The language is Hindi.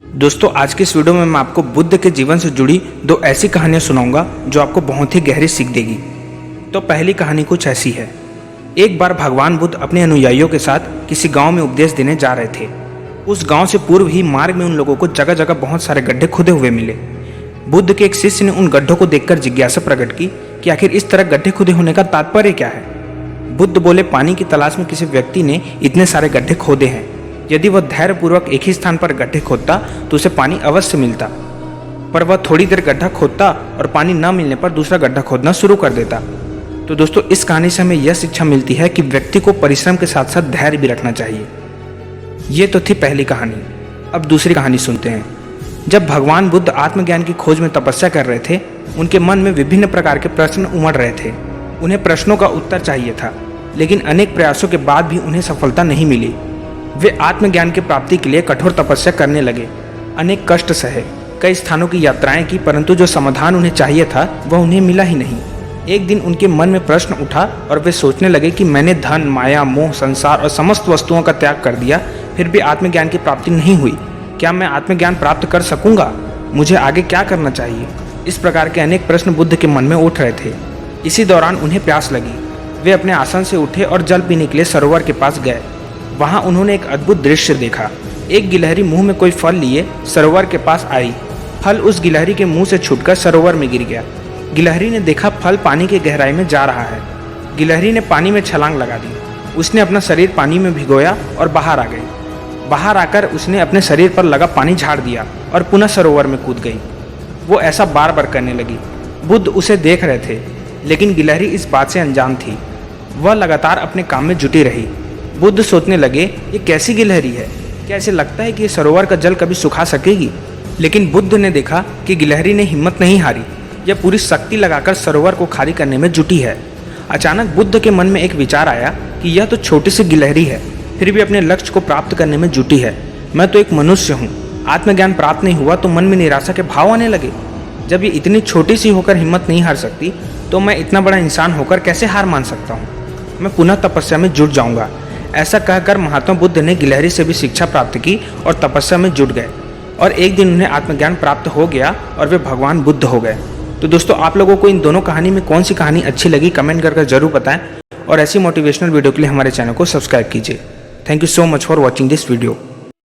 दोस्तों आज की इस वीडियो में मैं आपको बुद्ध के जीवन से जुड़ी दो ऐसी कहानियां सुनाऊंगा जो आपको बहुत ही गहरी सीख देगी। तो पहली कहानी कुछ ऐसी है। एक बार भगवान बुद्ध अपने अनुयायियों के साथ किसी गांव में उपदेश देने जा रहे थे। उस गांव से पूर्व ही मार्ग में उन लोगों को जगह जगह बहुत सारे गड्ढे खुदे हुए मिले। बुद्ध के एक शिष्य ने उन गड्ढों को देखकर जिज्ञासा प्रकट की कि आखिर इस तरह गड्ढे खुदे होने का तात्पर्य क्या है। बुद्ध बोले, पानी की तलाश में किसी व्यक्ति ने इतने सारे गड्ढे खोदे हैं। यदि वह धैर्यपूर्वक एक ही स्थान पर गड्ढे खोदता तो उसे पानी अवश्य मिलता, पर वह थोड़ी देर गड्ढा खोदता और पानी न मिलने पर दूसरा गड्ढा खोदना शुरू कर देता। तो दोस्तों इस कहानी से हमें यह शिक्षा मिलती है कि व्यक्ति को परिश्रम के साथ साथ धैर्य भी रखना चाहिए। ये तो थी पहली कहानी। अब दूसरी कहानी सुनते हैं। जब भगवान बुद्ध आत्मज्ञान की खोज में तपस्या कर रहे थे, उनके मन में विभिन्न प्रकार के प्रश्न उमड़ रहे थे। उन्हें प्रश्नों का उत्तर चाहिए था, लेकिन अनेक प्रयासों के बाद भी उन्हें सफलता नहीं मिली। वे आत्मज्ञान की प्राप्ति के लिए कठोर तपस्या करने लगे, अनेक कष्ट सहे, कई स्थानों की यात्राएं की, परंतु जो समाधान उन्हें चाहिए था वह उन्हें मिला ही नहीं। एक दिन उनके मन में प्रश्न उठा और वे सोचने लगे कि मैंने धन, माया, मोह, संसार और समस्त वस्तुओं का त्याग कर दिया, फिर भी आत्मज्ञान की प्राप्ति नहीं हुई। क्या मैं आत्मज्ञान प्राप्त कर सकूंगा? मुझे आगे क्या करना चाहिए? इस प्रकार के अनेक प्रश्न बुद्ध के मन में उठ रहे थे। इसी दौरान उन्हें प्यास लगी। वे अपने आसन से उठे और जल पीने के लिए सरोवर के पास गए। वहां उन्होंने एक अद्भुत दृश्य देखा। एक गिलहरी मुंह में कोई फल लिए सरोवर के पास आई। फल उस गिलहरी के मुंह से छूटकर सरोवर में गिर गया। गिलहरी ने देखा फल पानी की गहराई में जा रहा है। गिलहरी ने पानी में छलांग लगा दी। उसने अपना शरीर पानी में भिगोया और बाहर आ गई। बाहर आकर उसने अपने शरीर पर लगा पानी झाड़ दिया और पुनः सरोवर में कूद गई। वो ऐसा बार बार करने लगी। बुद्ध उसे देख रहे थे, लेकिन गिलहरी इस बात से अनजान थी। वह लगातार अपने काम में जुटी रही। बुद्ध सोचने लगे, ये कैसी गिलहरी है? क्या ऐसे लगता है कि ये सरोवर का जल कभी सुखा सकेगी? लेकिन बुद्ध ने देखा कि गिलहरी ने हिम्मत नहीं हारी। यह पूरी शक्ति लगाकर सरोवर को खाली करने में जुटी है। अचानक बुद्ध के मन में एक विचार आया कि यह तो छोटी सी गिलहरी है, फिर भी अपने लक्ष्य को प्राप्त करने में जुटी है। मैं तो एक मनुष्य हूँ। आत्मज्ञान प्राप्त नहीं हुआ तो मन में निराशा के भाव आने लगे। जब ये इतनी छोटी सी होकर हिम्मत नहीं हार सकती, तो मैं इतना बड़ा इंसान होकर कैसे हार मान सकता हूँ? मैं पुनः तपस्या में जुट जाऊँगा। ऐसा कहकर महात्मा बुद्ध ने गिलहरी से भी शिक्षा प्राप्त की और तपस्या में जुट गए, और एक दिन उन्हें आत्मज्ञान प्राप्त हो गया और वे भगवान बुद्ध हो गए। तो दोस्तों आप लोगों को इन दोनों कहानी में कौन सी कहानी अच्छी लगी कमेंट करके जरूर बताएं, और ऐसी मोटिवेशनल वीडियो के लिए हमारे चैनल को सब्सक्राइब कीजिए। Thank you so much for watching this video.